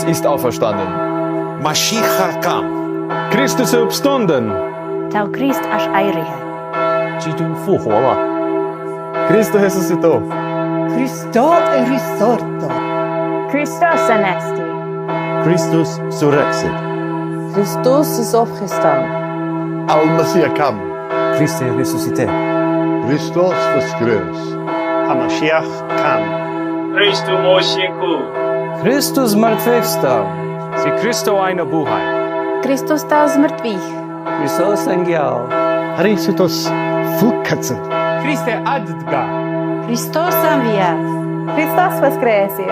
Christus ist auferstanden. Mashiach kam. Christus är uppstånden. Tau Christ aș airihe. 基督复活了， Cristo resucitou. Cristo è risorto. Christos anesti. Christus surrexit, Christus ist aufgestanden. Al-Mashiach kam. Christe ressuscité, Christos voskres. Hamashiach kam. Chrystus oświęcił. Chrystus zmartwychwstał. Si Christo eine Buhai. Christus stał z mŕtvych. Hristos înviał. Christus fucăță. Christe adga. Christos înviat. Christos воскресе.